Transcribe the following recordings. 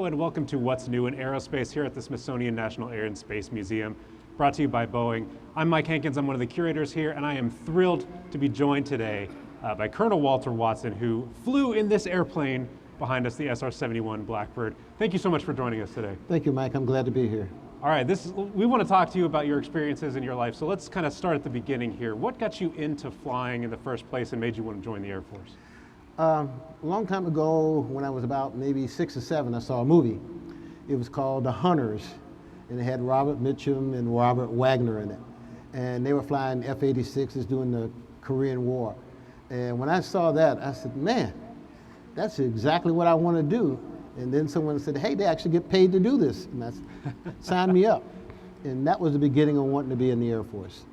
Hello and welcome to What's New in Aerospace here at the Smithsonian National Air and Space Museum, brought to you by Boeing. I'm Mike Hankins, I'm one of the curators here, and I am thrilled to be joined today by Colonel Walter Watson, who flew in this airplane behind us, the SR-71 Blackbird. Thank you so much for joining us today. Thank you, Mike. I'm glad to be here. All right, we want to talk to you about your experiences in your life, so let's kind of start at the beginning here. What got you into flying in the first place and made you want to join the Air Force? A long time ago, when I was about maybe 6 or 7, I saw a movie. It was called The Hunters, and it had Robert Mitchum and Robert Wagner in it. And they were flying F-86s during the Korean War. And when I saw that, I said, man, that's exactly what I want to do. And then someone said, hey, they actually get paid to do this. And that's signed me up. And that was the beginning of wanting to be in the Air Force.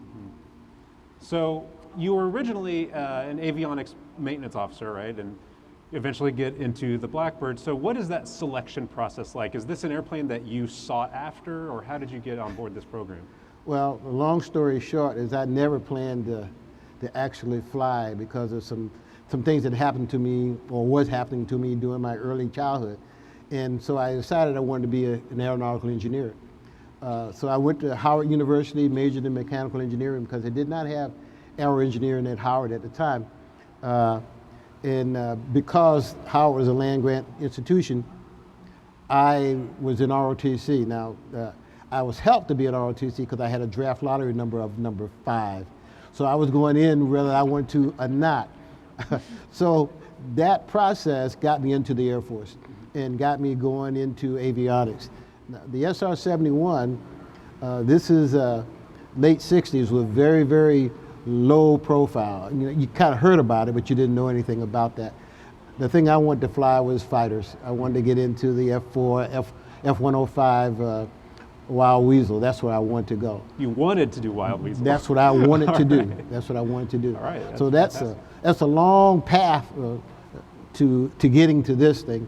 So you were originally an avionics maintenance officer, right? And eventually get into the Blackbird. So what is that selection process like? Is this an airplane that you sought after, or how did you get on board this program? Well, the long story short is I never planned to actually fly because of some things that happened to me or was happening to me during my early childhood. And so I decided I wanted to be an aeronautical engineer. So I went to Howard University, majored in mechanical engineering because they did not have aero engineering at Howard at the time. Because Howard was a land grant institution, I was in ROTC. Now, I was helped to be in ROTC because I had a draft lottery number of number 5. So I was going in whether I wanted to or not. So that process got me into the Air Force and got me going into avionics. Now, the SR-71, this is late 60s with very, very low profile. You know, you kind of heard about it, but you didn't know anything about that. The thing I wanted to fly was fighters. I wanted to get into the F-4, F-105 Wild Weasel. That's where I wanted to go. You wanted to do Wild Weasel. That's what I wanted to do. Right. That's what I wanted to do. All right. So that's a long path to getting to this thing.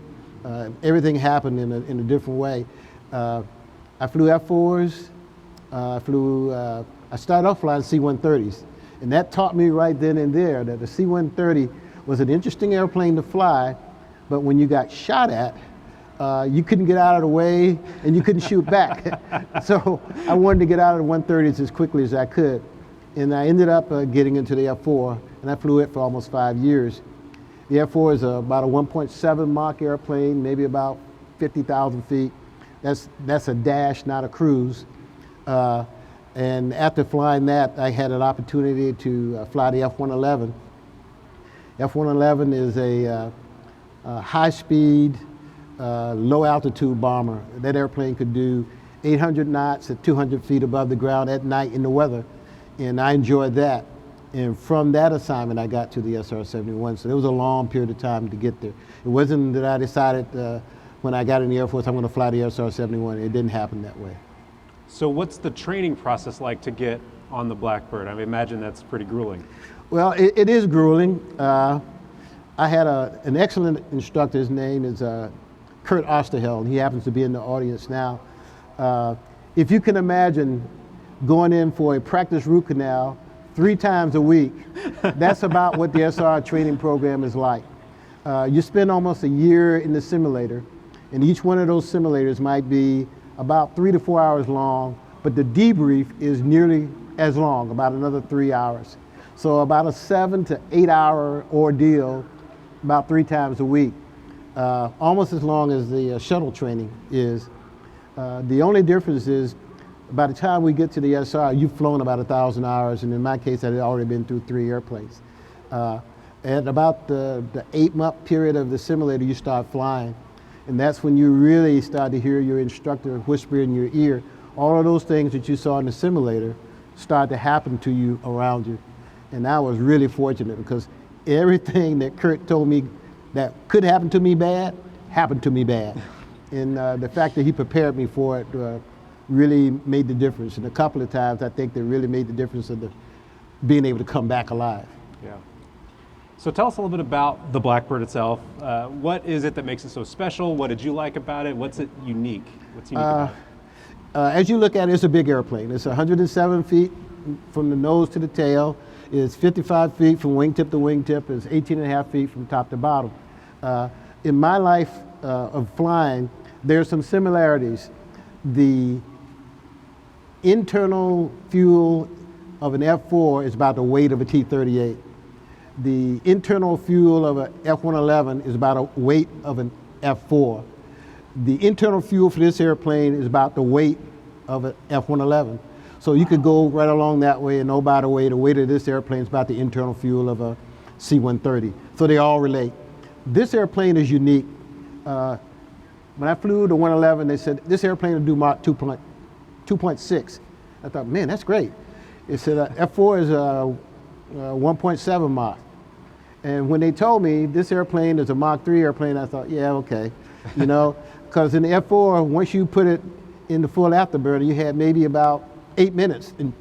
Everything happened in a different way. I flew F-4s. I started off flying C-130s. And that taught me right then and there that the C-130 was an interesting airplane to fly, but when you got shot at, you couldn't get out of the way and you couldn't shoot back. So I wanted to get out of the 130s as quickly as I could. And I ended up getting into the F-4, and I flew it for almost 5 years. The F-4 is about a 1.7 Mach airplane, maybe about 50,000 feet. That's a dash, not a cruise. And after flying that, I had an opportunity to fly the F-111. F-111 is a high-speed, low-altitude bomber. That airplane could do 800 knots at 200 feet above the ground at night in the weather, and I enjoyed that. And from that assignment, I got to the SR-71, so it was a long period of time to get there. It wasn't that I decided when I got in the Air Force, I'm going to fly the SR-71. It didn't happen that way. So what's the training process like to get on the Blackbird? I imagine that's pretty grueling. Well, it is grueling. I had an excellent instructor. His name is Kurt Osterheld, and he happens to be in the audience now. If you can imagine going in for a practice root canal 3 times a week, that's about what the SR training program is like. You spend almost a year in the simulator, and each one of those simulators might be about 3 to 4 hours long, but the debrief is nearly as long, about another 3 hours. So about a 7 to 8 hour ordeal, about 3 times a week, almost as long as the shuttle training is. The only difference is by the time we get to the SR, you've flown about 1,000 hours, and in my case, I had already been through 3 airplanes. At about the 8-month period of the simulator, you start flying. And that's when you really start to hear your instructor whisper in your ear. All of those things that you saw in the simulator start to happen to you around you. And I was really fortunate because everything that Kurt told me that could happen to me bad, happened to me bad. And the fact that he prepared me for it really made the difference. And a couple of times I think that really made the difference of being able to come back alive. Yeah. So tell us a little bit about the Blackbird itself. What is it that makes it so special? What did you like about it? What's it unique? What's unique about it? As you look at it, it's a big airplane. It's 107 feet from the nose to the tail. It's 55 feet from wingtip to wingtip. It's 18 and a half feet from top to bottom. In my life of flying, There's some similarities. The internal fuel of an F4 is about the weight of a T-38. The internal fuel of an F-111 is about the weight of an F4. The internal fuel for this airplane is about the weight of an F-111. So you could go right along that way and know, by the way, the weight of this airplane is about the internal fuel of a C-130. So they all relate. This airplane is unique. When I flew the 111, they said, this airplane will do Mach 2.6. I thought, man, that's great. It said F4 is 1.7 Mach. And when they told me this airplane is a Mach 3 airplane, I thought, yeah, okay. You know, because in the F4, once you put it in the full afterburner, you had maybe about 8 minutes and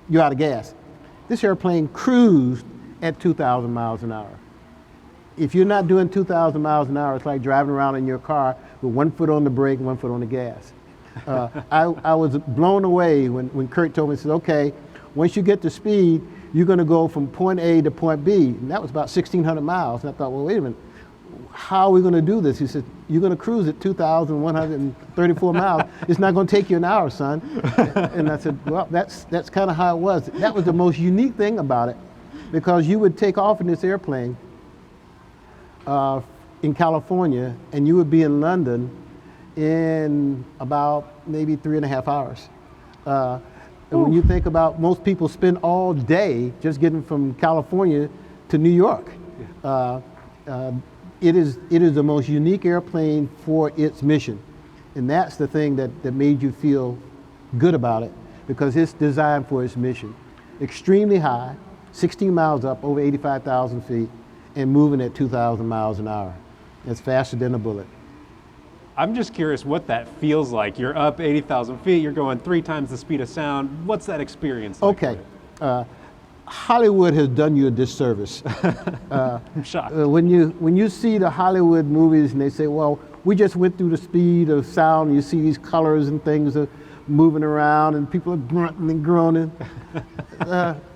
you're out of gas. This airplane cruised at 2,000 miles an hour. If you're not doing 2,000 miles an hour, it's like driving around in your car with 1 foot on the brake and 1 foot on the gas. I was blown away when Kurt told me, he said, okay, once you get to speed, you're going to go from point A to point B. And that was about 1,600 miles. And I thought, well, wait a minute, how are we going to do this? He said, you're going to cruise at 2,134 miles. It's not going to take you an hour, son. And I said, well, that's kind of how it was. That was the most unique thing about it, because you would take off in this airplane in California, and you would be in London in about maybe 3.5 hours. And when you think about, most people spend all day just getting from California to New York. It is the most unique airplane for its mission. And that's the thing that made you feel good about it, because it's designed for its mission. Extremely high, 16 miles up, over 85,000 feet, and moving at 2,000 miles an hour. It's faster than a bullet. I'm just curious what that feels like. You're up 80,000 feet, you're going 3 times the speed of sound. What's that experience like? Okay. Hollywood has done you a disservice. I'm shocked. When you see the Hollywood movies and they say, well, we just went through the speed of sound, and you see these colors and things are moving around and people are grunting and groaning.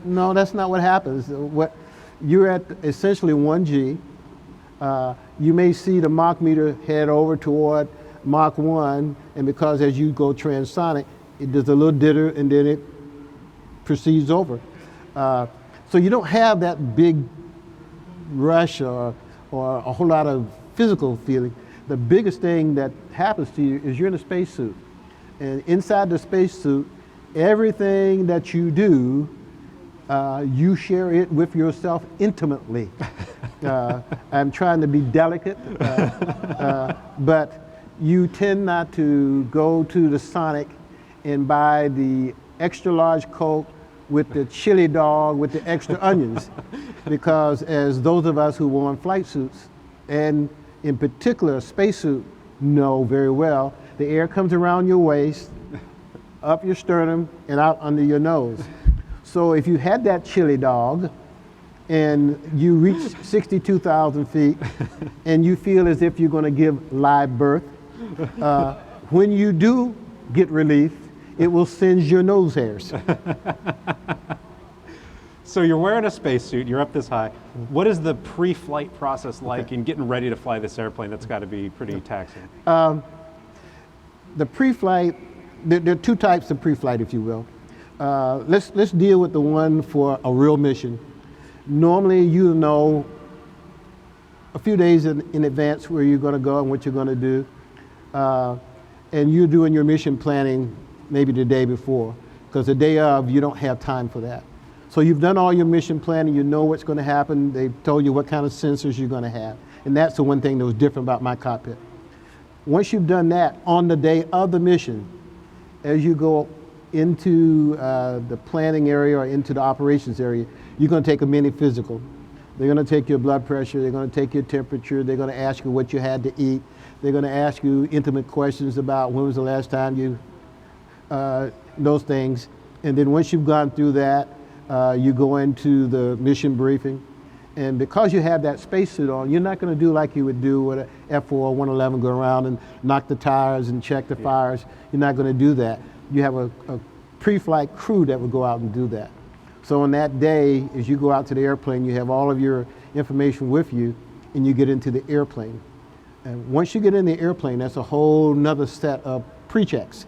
No, that's not what happens. You're at essentially 1G. You may see the Mach meter head over toward Mach 1, and because as you go transonic, it does a little ditter and then it proceeds over. So you don't have that big rush or a whole lot of physical feeling. The biggest thing that happens to you is you're in a spacesuit. And inside the spacesuit, everything that you do, you share it with yourself intimately. I'm trying to be delicate, but you tend not to go to the Sonic and buy the extra large Coke with the chili dog with the extra onions, because as those of us who wore on flight suits, and in particular a spacesuit, know very well, the air comes around your waist, up your sternum, and out under your nose. So if you had that chili dog and you reach 62,000 feet and you feel as if you're going to give live birth, when you do get relief, it will singe your nose hairs. So you're wearing a spacesuit, you're up this high. What is the pre-flight process like in getting ready to fly this airplane? That's got to be pretty taxing. The pre-flight, there are 2 types of pre-flight, if you will. Let's deal with the one for a real mission. Normally you know a few days in advance where you're going to go and what you're going to do. And you're doing your mission planning maybe the day before, because the day of you don't have time for that. So you've done all your mission planning, you know what's going to happen, they've told you what kind of sensors you're going to have. And that's the one thing that was different about my cockpit. Once you've done that, on the day of the mission, as you go into the planning area or into the operations area, you're going to take a mini physical. They're going to take your blood pressure, they're going to take your temperature, they're going to ask you what you had to eat, they're going to ask you intimate questions about when was the last time you, those things. And then once you've gone through that, you go into the mission briefing. And because you have that spacesuit on, you're not going to do like you would do with an F4 or 111, go around and knock the tires and check the fires. You're not going to do that. You have a pre-flight crew that would go out and do that. So on that day, as you go out to the airplane, you have all of your information with you, and you get into the airplane. And once you get in the airplane, that's a whole nother set of pre-checks,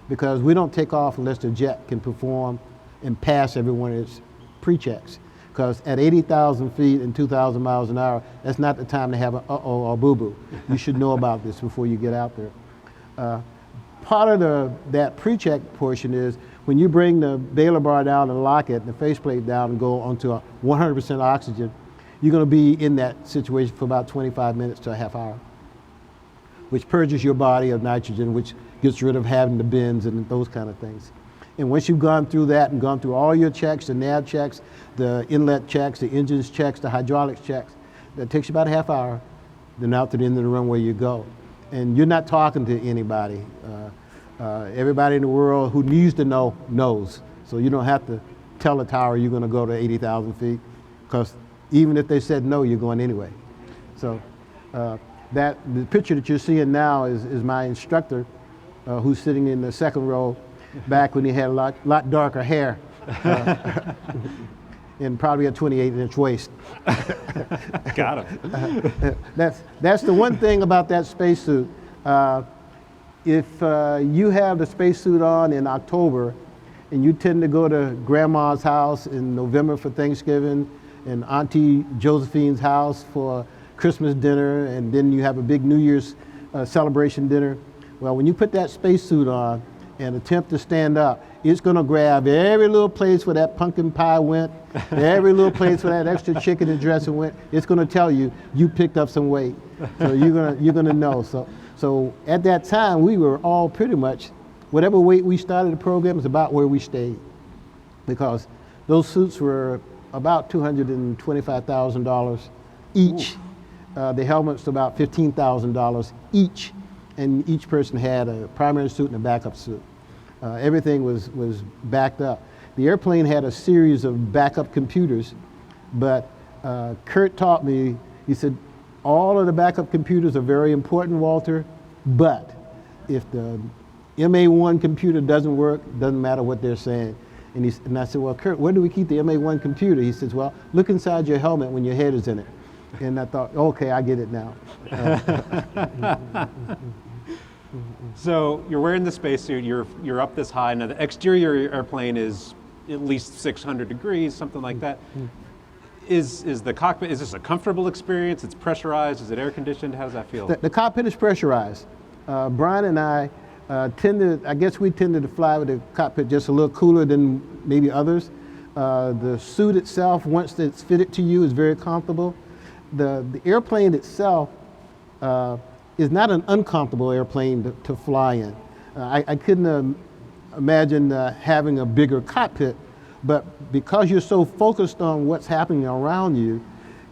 because we don't take off unless the jet can perform and pass every one of its pre-checks. Because at 80,000 feet and 2,000 miles an hour, that's not the time to have an uh-oh or boo-boo. You should know about this before you get out there. Part of that pre-check portion is when you bring the bailer bar down and lock it, and the faceplate down and go onto 100% oxygen, you're going to be in that situation for about 25 minutes to a half hour, which purges your body of nitrogen, which gets rid of having the bends and those kind of things. And once you've gone through that and gone through all your checks, the nav checks, the inlet checks, the engines checks, the hydraulics checks, that takes you about a half hour. Then out to the end of the runway you go. And you're not talking to anybody. Everybody in the world who needs to know knows. So you don't have to tell the tower you're going to go to 80,000 feet, because even if they said no, you're going anyway. So the picture that you're seeing now is my instructor, who's sitting in the second row, back when he had a lot darker hair and probably a 28-inch waist. Got him. That's the one thing about that spacesuit. If you have the spacesuit on in October and you tend to go to grandma's house in November for Thanksgiving and Auntie Josephine's house for Christmas dinner, and then you have a big New Year's celebration dinner, well, when you put that spacesuit on and attempt to stand up, it's going to grab every little place where that pumpkin pie went, every little place where that extra chicken and dressing went. It's going to tell you picked up some weight. So you're gonna know. So at that time, we were all pretty much, whatever weight we started the program is about where we stayed, because those suits were about $225,000 each. The helmets about $15,000 each, and each person had a primary suit and a backup suit. Everything was backed up. The airplane had a series of backup computers, but Kurt taught me, he said, all of the backup computers are very important, Walter, but if the MA1 computer doesn't work, doesn't matter what they're saying. And I said, well, Kurt, where do we keep the MA1 computer? He says, well, look inside your helmet when your head is in it. And I thought, okay, I get it now. So you're wearing the spacesuit, you're up this high. Now the exterior of your airplane is at least 600 degrees, something like that. Is the cockpit, is this a comfortable experience? It's pressurized, is it air conditioned? How does that feel? The cockpit is pressurized. Brian and I we tended to fly with the cockpit just a little cooler than maybe others. The suit itself, once it's fitted to you, is very comfortable. The airplane itself is not an uncomfortable airplane to fly in. I couldn't imagine having a bigger cockpit, but because you're so focused on what's happening around you,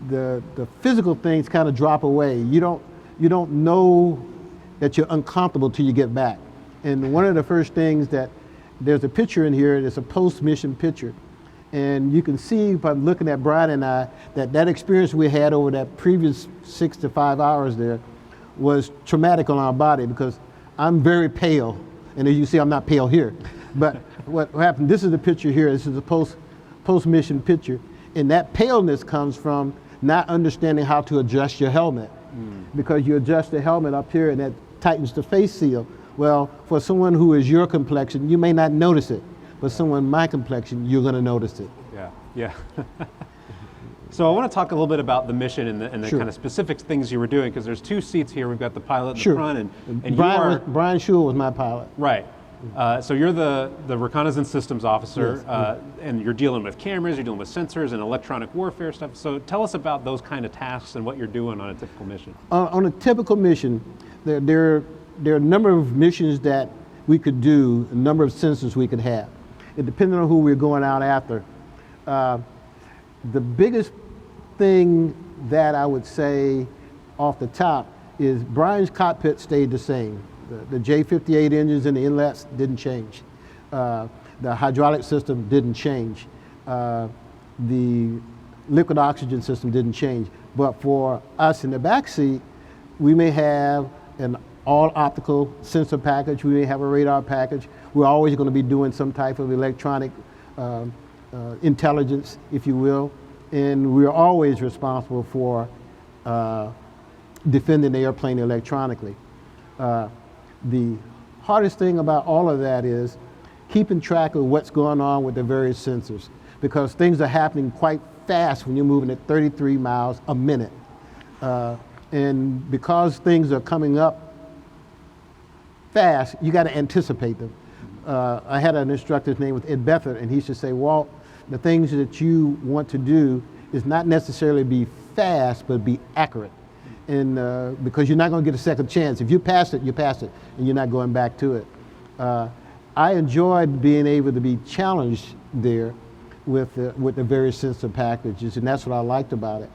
the physical things kind of drop away. You don't know that you're uncomfortable till you get back. And one of the first things there's a picture in here, it's a post-mission picture. And you can see by looking at Brian and I that experience we had over that previous 6 to 5 hours there was traumatic on our body, because I'm very pale. And as you see, I'm not pale here. But what happened, this is the picture here, this is a post-mission picture. And that paleness comes from not understanding how to adjust your helmet. Because you adjust the helmet up here and that tightens the face seal. Well, for someone who is your complexion, you may not notice it. But someone my complexion, you're going to notice it. Yeah. So I want to talk a little bit about the mission and the Sure. kind of specific things you were doing, because there's two seats here. We've got the pilot in Sure. the front, and Brian Schul was my pilot. Right. So you're the reconnaissance systems officer, Yes. and you're dealing with cameras, you're dealing with sensors and electronic warfare stuff. So tell us about those kind of tasks and what you're doing on a typical mission. On a typical mission, there are a number of missions that we could do, a number of sensors we could have. It depended on who we were going out after. The biggest thing that I would say off the top is Brian's cockpit stayed the same. The J58 engines and the inlets didn't change. The hydraulic system didn't change. The liquid oxygen system didn't change. But for us in the back seat, we may have an all optical sensor package, we may have a radar package. We're always going to be doing some type of electronic intelligence, if you will. And we're always responsible for defending the airplane electronically. The hardest thing about all of that is keeping track of what's going on with the various sensors, because things are happening quite fast when you're moving at 33 miles a minute. And because things are coming up fast, you got to anticipate them. I had an instructor's name was Ed Bethard, and he used to say, Walt, the things that you want to do is not necessarily be fast, but be accurate. And because you're not going to get a second chance. If you pass it, you pass it, and you're not going back to it. I enjoyed being able to be challenged there with the various sensor packages, and that's what I liked about it.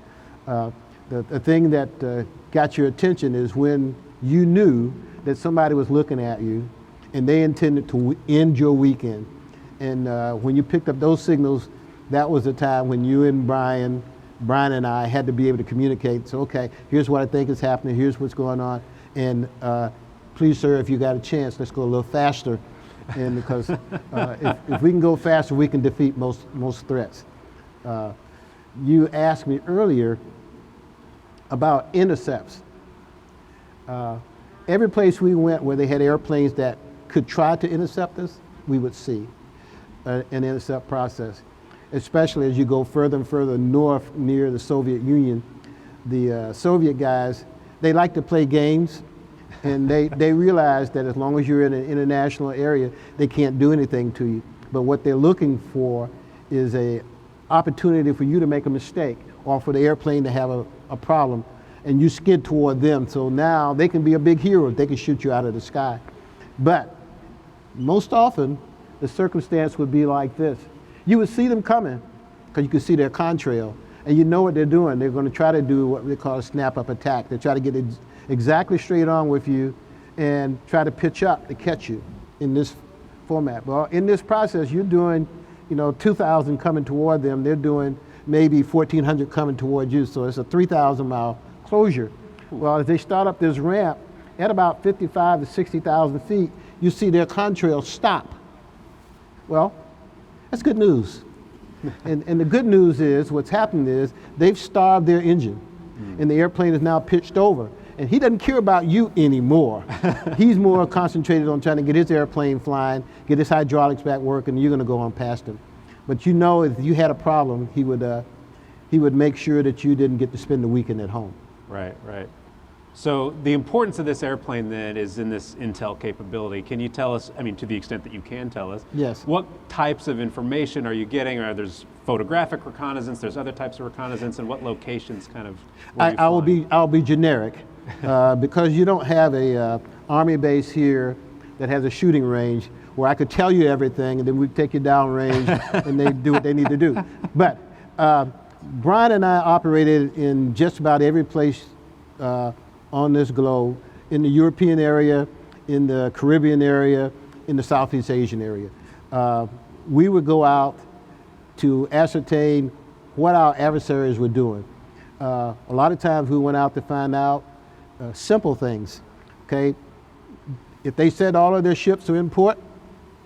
The thing that got your attention is when you knew that somebody was looking at you and they intended to end your weekend. And when you picked up those signals, that was the time when you and Brian and I had to be able to communicate. So, okay, here's what I think is happening, here's what's going on, and please, sir, if you got a chance, let's go a little faster. And because if we can go faster, we can defeat most threats. You asked me earlier about intercepts. Every place we went where they had airplanes that could try to intercept us, we would see an intercept process. Especially as you go further and further north near the Soviet Union. The Soviet guys, they like to play games, and they realize that as long as you're in an international area, they can't do anything to you. But what they're looking for is an opportunity for you to make a mistake or for the airplane to have a problem, and you skid toward them. So now they can be a big hero. They can shoot you out of the sky. But most often, the circumstance would be like this. You would see them coming because you could see their contrail, and you know what they're doing. They're going to try to do what they call a snap-up attack. They try to get exactly straight on with you and try to pitch up to catch you in this format. Well, in this process, you're doing, 2,000 coming toward them. They're doing maybe 1,400 coming toward you, so it's a 3,000-mile closure. Well, as they start up this ramp, at about 55 to 60,000 feet, you see their contrail stop. Well, that's good news. And the good news is, what's happened is, they've starved their engine, and the airplane is now pitched over. And he doesn't care about you anymore. He's more concentrated on trying to get his airplane flying, get his hydraulics back working, and you're going to go on past him. But if you had a problem, he would make sure that you didn't get to spend the weekend at home. Right, right. So the importance of this airplane then is in this intel capability. Can you tell us, to the extent that you can tell us, yes, what types of information are you getting? There's photographic reconnaissance, there's other types of reconnaissance, and what locations kind of I'll be generic because you don't have a Army base here that has a shooting range where I could tell you everything and then we'd take you down range and they do what they need to do. But Brian and I operated in just about every place on this globe, in the European area, in the Caribbean area, in the Southeast Asian area. We would go out to ascertain what our adversaries were doing. A lot of times we went out to find out simple things, okay? If they said all of their ships are in port,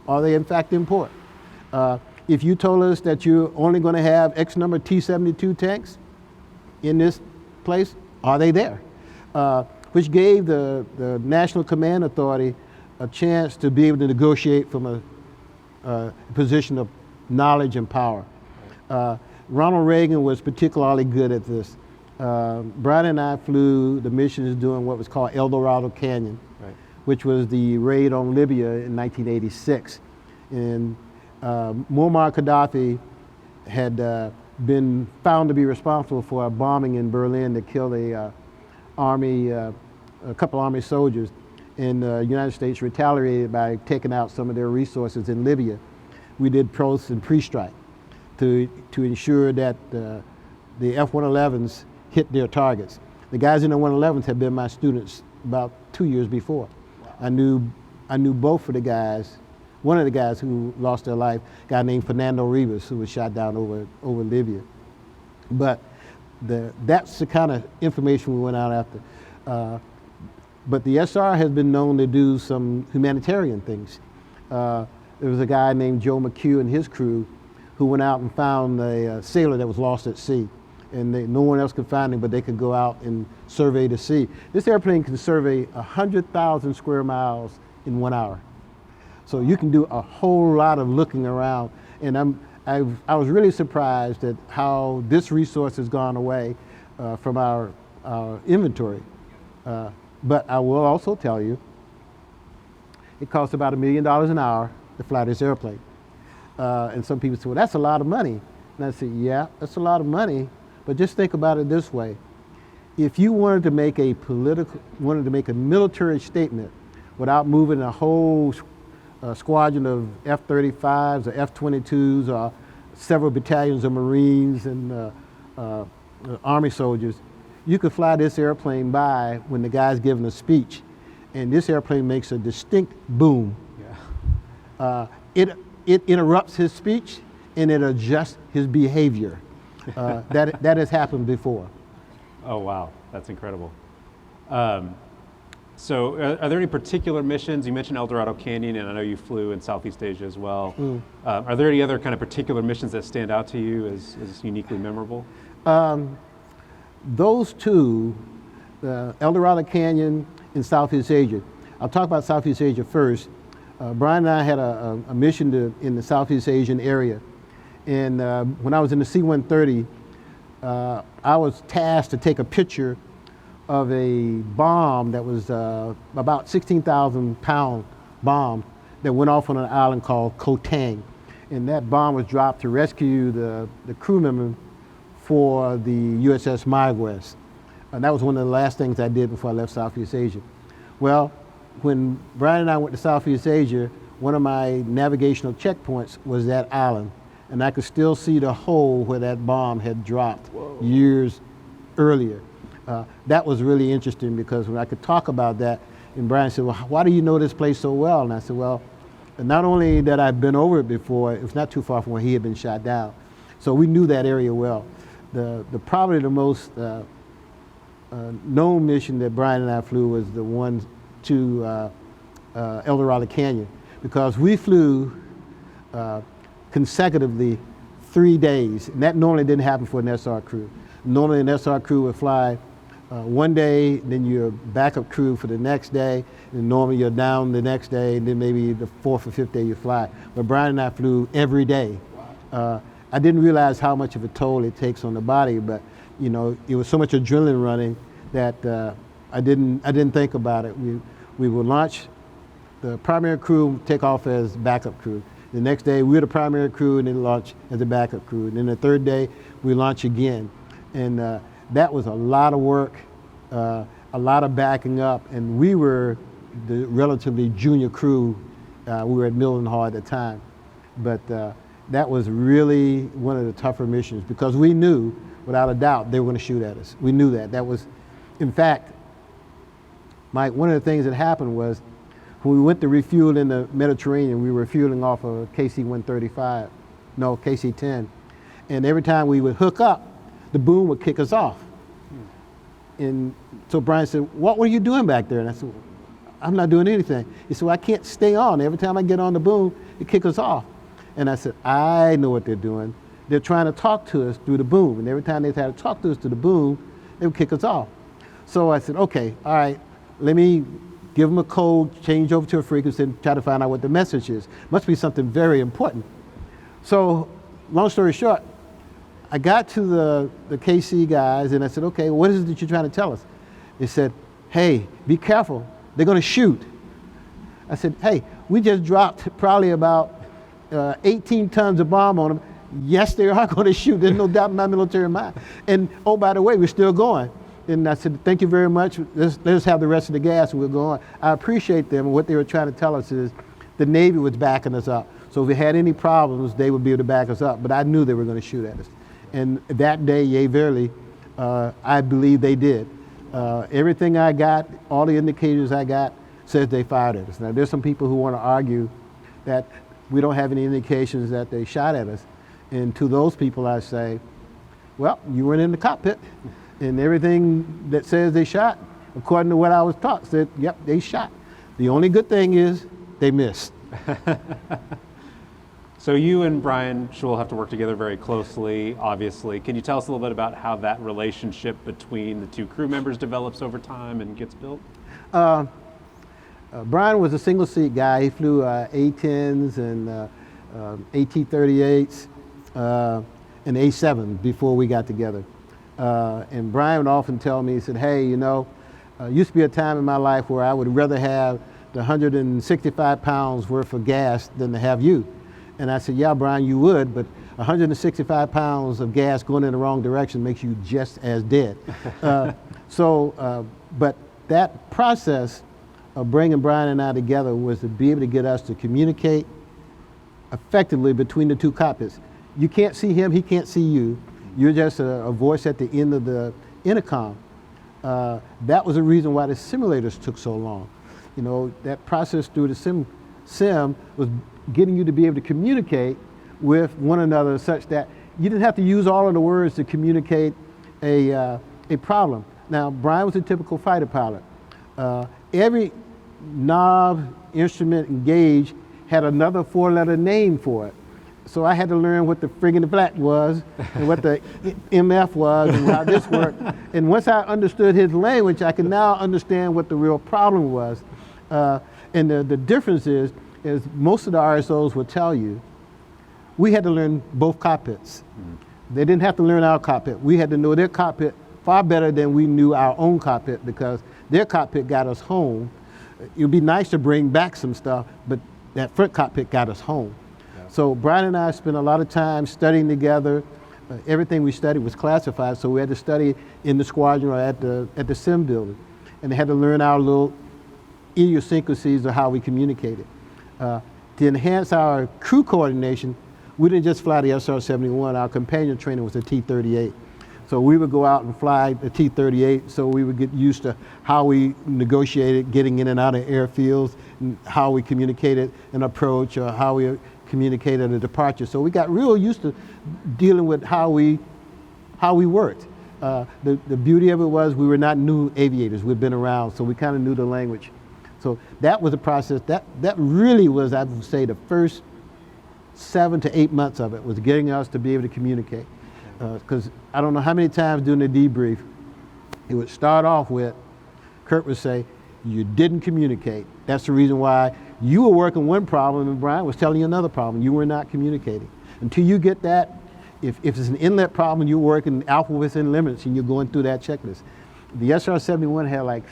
are they in fact in port? If you told us that you're only going to have X number of T-72 tanks in this place, are they there? Which gave the National Command Authority a chance to be able to negotiate from a position of knowledge and power. Ronald Reagan was particularly good at this. Brian and I flew the missions doing what was called El Dorado Canyon, right, which was the raid on Libya in 1986. And Muammar Gaddafi had been found to be responsible for a bombing in Berlin that killed a couple Army soldiers, and the United States retaliated by taking out some of their resources in Libya. We did post and pre-strike to ensure that the F-111s hit their targets. The guys in the 111s had been my students about 2 years before. Wow. I knew both of the guys. One of the guys who lost their life, a guy named Fernando Rivas, who was shot down over Libya. But that's the kind of information we went out after. But the SR has been known to do some humanitarian things. There was a guy named Joe McHugh and his crew who went out and found a sailor that was lost at sea. and no one else could find him, but they could go out and survey the sea. This airplane can survey 100,000 square miles in 1 hour. So you can do a whole lot of looking around, and I was really surprised at how this resource has gone away from our inventory. But I will also tell you, it costs about $1 million an hour to fly this airplane. And some people say, well, that's a lot of money. And I said, yeah, that's a lot of money, but just think about it this way. If you wanted to make a military statement without moving a whole squadron of F-35s or F-22s or several battalions of Marines and Army soldiers, you could fly this airplane by when the guy's giving a speech, and this airplane makes a distinct boom. Yeah. It interrupts his speech and it adjusts his behavior. That has happened before. Oh wow, that's incredible. So are there any particular missions? You mentioned El Dorado Canyon, and I know you flew in Southeast Asia as well. Are there any other kind of particular missions that stand out to you as uniquely memorable? Those two, El Dorado Canyon in Southeast Asia. I'll talk about Southeast Asia first. Brian and I had a mission in the Southeast Asian area. And when I was in the C-130, I was tasked to take a picture of a bomb that was about 16,000 pound bomb that went off on an island called Koh Tang. And that bomb was dropped to rescue the crew member for the USS Midwest. And that was one of the last things I did before I left Southeast Asia. Well, when Brian and I went to Southeast Asia, one of my navigational checkpoints was that island. And I could still see the hole where that bomb had dropped years earlier. That was really interesting because when I could talk about that, and Brian said, well, why do you know this place so well? And I said, well, not only that I've been over it before, it was not too far from where he had been shot down. So we knew that area well. Probably the most known mission that Brian and I flew was the one to El Dorado Canyon, because we flew consecutively 3 days, and that normally didn't happen for an SR crew. Normally an SR crew would fly one day, then your backup crew for the next day, and normally you're down the next day, and then maybe the 4th or 5th day you fly. But Brian and I flew every day. I didn't realize how much of a toll it takes on the body, but you know, it was so much adrenaline running that I didn't think about it. We would launch, the primary crew take off as backup crew. The next day we're the primary crew and then launch as the backup crew. And then the third day we launch again. And that was a lot of work, a lot of backing up, and we were the relatively junior crew. We were at Mildenhall at the time. But that was really one of the tougher missions because we knew, without a doubt, they were going to shoot at us. We knew that. That was, in fact, Mike, one of the things that happened was when we went to refuel in the Mediterranean, we were fueling off of KC-10. And every time we would hook up, the boom would kick us off. And so Brian said, what were you doing back there? And I said, I'm not doing anything. He said, well, I can't stay on. Every time I get on the boom, it kicks us off. And I said, I know what they're doing. They're trying to talk to us through the boom. And every time they had to talk to us through the boom, they would kick us off. So I said, okay, all right, let me give them a code, change over to a frequency, and try to find out what the message is. Must be something very important. So long story short, I got to the KC guys and I said, okay, what is it that you're trying to tell us? They said, hey, be careful, they're going to shoot. I said, hey, we just dropped probably about 18 tons of bomb on them. Yes, they are going to shoot. There's no doubt in my military mind. And oh, by the way, we're still going. And I said, thank you very much. Let's have the rest of the gas and we'll go on. I appreciate them. And what they were trying to tell us is the Navy was backing us up. So if we had any problems, they would be able to back us up. But I knew they were going to shoot at us. And that day, yea, verily, I believe they did. Everything I got, all the indicators I got, says they fired at us. Now, there's some people who want to argue that we don't have any indications that they shot at us. And to those people, I say, well, you weren't in the cockpit. And everything that says they shot, according to what I was taught, said, yep, they shot. The only good thing is they missed. So you and Brian Schul have to work together very closely, obviously. Can you tell us a little bit about how that relationship between the two crew members develops over time and gets built? Brian was a single seat guy. He flew A-10s and AT-38s and A-7 before we got together. And Brian would often tell me, he said, hey, you know, used to be a time in my life where I would rather have the 165 pounds worth of gas than to have you. And I said, yeah, Brian, you would, but 165 pounds of gas going in the wrong direction makes you just as dead. But that process of bringing Brian and I together was to be able to get us to communicate effectively between the two cockpits. You can't see him, he can't see you. You're just a voice at the end of the intercom. That was the reason why the simulators took so long. You know, that process through the sim was getting you to be able to communicate with one another such that you didn't have to use all of the words to communicate a problem. Now, Brian was a typical fighter pilot. Every knob, instrument, and gauge had another four-letter name for it. So I had to learn what the friggin' flat was and what the MF was and how this worked. And once I understood his language, I could now understand what the real problem was. And the difference is most of the RSOs will tell you, we had to learn both cockpits. Mm-hmm. They didn't have to learn our cockpit. We had to know their cockpit far better than we knew our own cockpit because their cockpit got us home. It would be nice to bring back some stuff, but that front cockpit got us home. Yeah. So Brian and I spent a lot of time studying together. Everything we studied was classified, so we had to study in the squadron or at the sim building. And they had to learn our little idiosyncrasies of how we communicated. To enhance our crew coordination, we didn't just fly the SR-71, our companion training was the T-38. So we would go out and fly the T-38 so we would get used to how we negotiated getting in and out of airfields, and how we communicated an approach or how we communicated a departure. So we got real used to dealing with how we worked. The beauty of it was we were not new aviators, we'd been around, so we kind of knew the language. So that was a process, that really was, I would say, the first 7 to 8 months of it was getting us to be able to communicate. Because I don't know how many times during the debrief, it would start off with, Kurt would say, you didn't communicate. That's the reason why you were working one problem and Brian was telling you another problem. You were not communicating. Until you get that, if it's an inlet problem, you're working alpha within limits and you're going through that checklist. The SR-71 had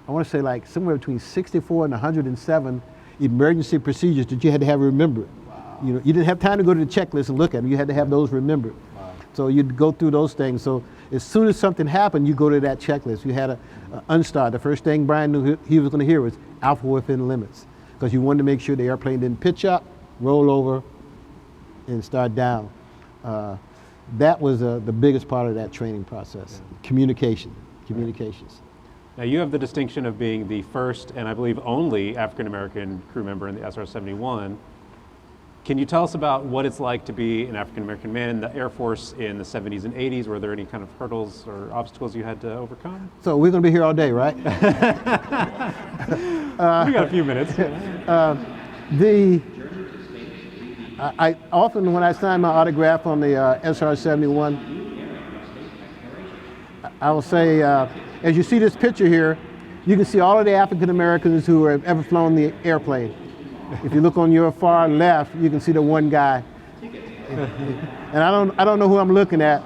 I want to say somewhere between 64 and 107 emergency procedures that you had to have remembered. Wow. You know, you didn't have time to go to the checklist and look at them. You had to have those remembered. Wow. So you'd go through those things. So as soon as something happened, you go to that checklist. You had a unstart. The first thing Brian knew he was going to hear was alpha within limits, because you wanted to make sure the airplane didn't pitch up, roll over, and start down. That was the biggest part of that training process. Yeah. Communications. Right. Now you have the distinction of being the first and I believe only African-American crew member in the SR-71. Can you tell us about what it's like to be an African-American man in the Air Force in the 70s and 80s? Were there any kind of hurdles or obstacles you had to overcome? So we're going to be here all day, right? We got a few minutes. I often, when I sign my autograph on the SR-71, I will say, as you see this picture here, you can see all of the African Americans who have ever flown the airplane. If you look on your far left, you can see the one guy. And I don't know who I'm looking at,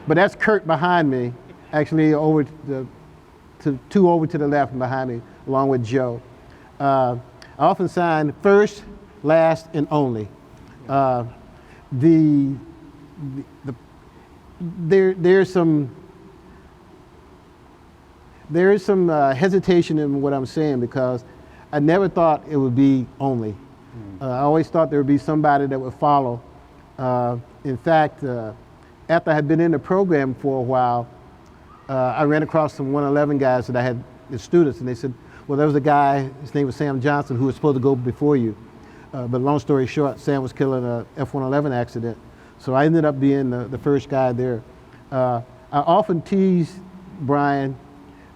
but that's Kurt behind me, actually over two over to the left and behind me, along with Joe. I often sign first, last, and only. There is some hesitation in what I'm saying because I never thought it would be only. I always thought there would be somebody that would follow. In fact, after I had been in the program for a while, I ran across some 111 guys that I had as students, and they said, well, there was a guy, his name was Sam Johnson, who was supposed to go before you. But long story short, Sam was killed in an F-111 accident. So I ended up being the first guy there. I often tease Brian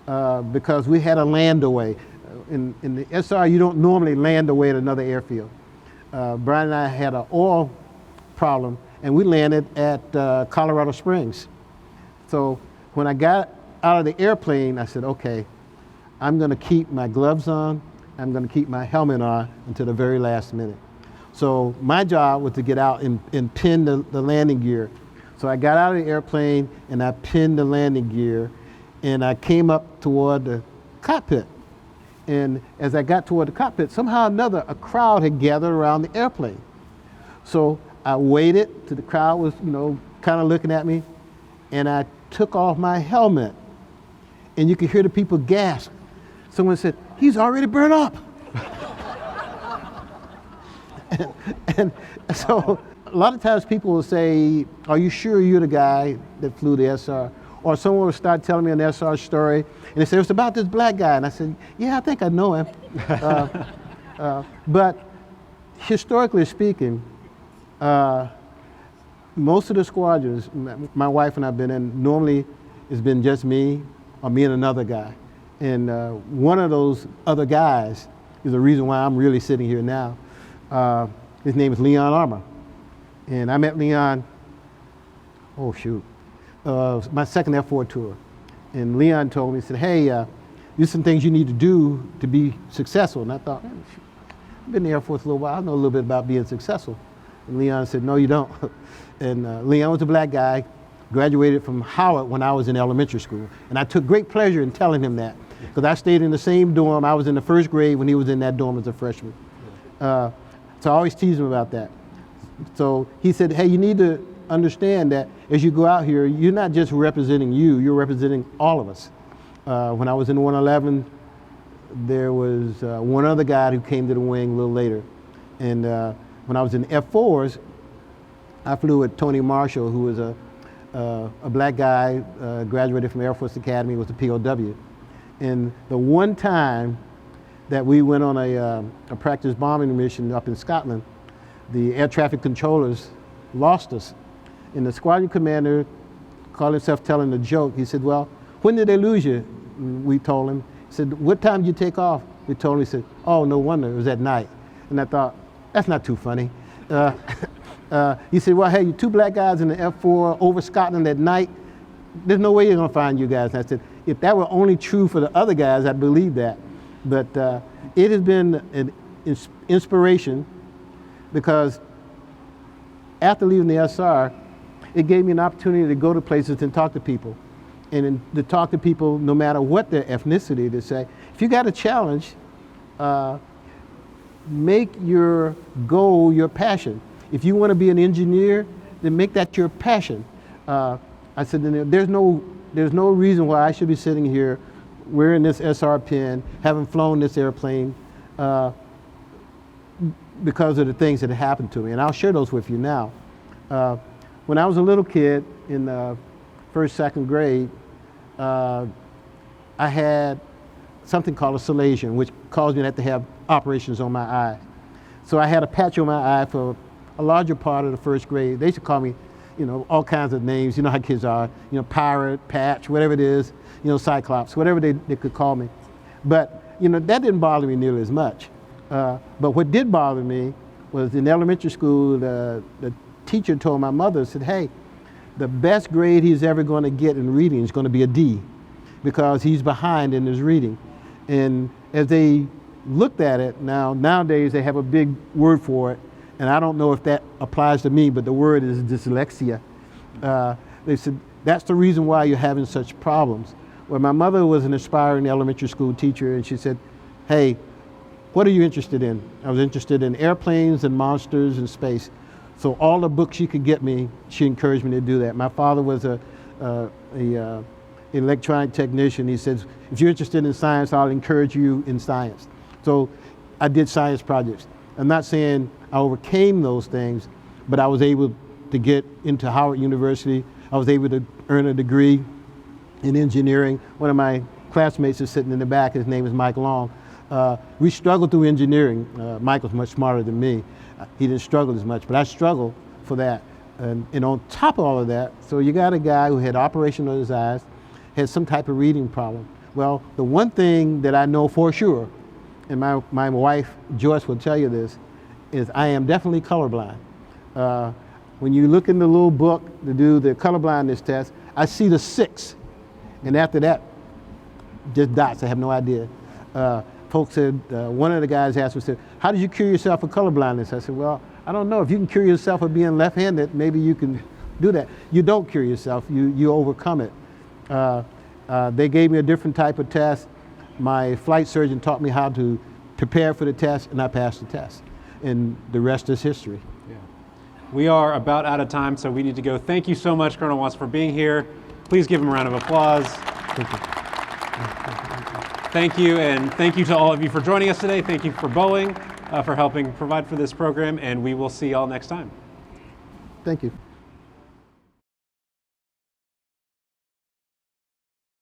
because we had a land away. In the SR, you don't normally land away at another airfield. Brian and I had an oil problem, and we landed at Colorado Springs. So when I got out of the airplane, I said, okay, I'm going to keep my gloves on, I'm going to keep my helmet on until the very last minute. So my job was to get out and pin the landing gear. So I got out of the airplane and I pinned the landing gear, and I came up toward the cockpit. And as I got toward the cockpit, somehow or another, a crowd had gathered around the airplane. So I waited till the crowd was, kind of looking at me, and I took off my helmet, and you could hear the people gasp. Someone said, "He's already burned up." and so a lot of times people will say, "Are you sure you're the guy that flew the SR?" Or someone will start telling me an SR story, and they say, "It's about this black guy." And I said, "Yeah, I think I know him." But historically speaking, most of the squadrons my wife and I have been in, normally it's been just me or me and another guy. And one of those other guys is the reason why I'm really sitting here now. His name is Leon Armour. And I met Leon, my second F4 tour. And Leon told me, he said, "Hey, these are some things you need to do to be successful." And I thought, I've been in the Air Force a little while, I know a little bit about being successful. And Leon said, "No, you don't." And Leon was a black guy, graduated from Howard when I was in elementary school. And I took great pleasure in telling him that, because I stayed in the same dorm. I was in the first grade when he was in that dorm as a freshman. So I always tease him about that. So he said, "Hey, you need to understand that as you go out here, you're not just representing you, you're representing all of us." When I was in 111, there was one other guy who came to the wing a little later. And when I was in F4s, I flew with Tony Marshall, who was a black guy, graduated from Air Force Academy, was a POW. And the one time that we went on a practice bombing mission up in Scotland, the air traffic controllers lost us. And the squadron commander called himself telling a joke. He said, "Well, when did they lose you?" And we told him. He said, "What time did you take off?" We told him. He said, "Oh, no wonder, it was at night." And I thought, that's not too funny. He said, "Well, hey, you two black guys in the F4 over Scotland at night, there's no way you're gonna find you guys." And I said, if that were only true for the other guys, I'd believe that. But it has been an inspiration, because after leaving the SR, it gave me an opportunity to go to places and talk to people. And to talk to people no matter what their ethnicity, to say, if you got a challenge, make your goal your passion. If you want to be an engineer, then make that your passion. I said, there's no reason why I should be sitting here wearing this SR pin, having flown this airplane, because of the things that happened to me. And I'll share those with you now. When I was a little kid in first, second grade, I had something called a salation, which caused me to have to have operations on my eye. So I had a patch on my eye for a larger part of the first grade. They used to call me, all kinds of names. You know how kids are, pirate, patch, whatever it is, Cyclops, whatever they could call me. But, that didn't bother me nearly as much. But what did bother me was in elementary school, the teacher told my mother, said, "Hey, the best grade he's ever going to get in reading is going to be a D, because he's behind in his reading." And as they looked at it, nowadays they have a big word for it, and I don't know if that applies to me, but the word is dyslexia. They said, "That's the reason why you're having such problems." Well, my mother was an aspiring elementary school teacher, and she said, "Hey, what are you interested in?" I was interested in airplanes and monsters and space. So all the books she could get me, she encouraged me to do that. My father was a electronic technician. He says, "If you're interested in science, I'll encourage you in science." So I did science projects. I'm not saying I overcame those things, but I was able to get into Howard University. I was able to earn a degree in engineering. One of my classmates is sitting in the back. His name is Mike Long. We struggled through engineering. Mike was much smarter than me. He didn't struggle as much, but I struggled for that. And on top of all of that, so you got a guy who had operation on his eyes, had some type of reading problem. Well, the one thing that I know for sure, and my wife Joyce will tell you this, is I am definitely colorblind. When you look in the little book to do the colorblindness test, I see the 6, and after that, just dots. I have no idea. Folks said, one of the guys asked me, said, how did you cure yourself of colorblindness? I said, well, I don't know. If you can cure yourself of being left-handed, maybe you can do that. You don't cure yourself, you overcome it. They gave me a different type of test. My flight surgeon taught me how to prepare for the test, and I passed the test. And the rest is history. Yeah. We are about out of time, so we need to go. Thank you so much, Colonel Watson, for being here. Please give him a round of applause. Thank you. Thank you, and thank you to all of you for joining us today. Thank you for Boeing for helping provide for this program, and we will see y'all next time. Thank you.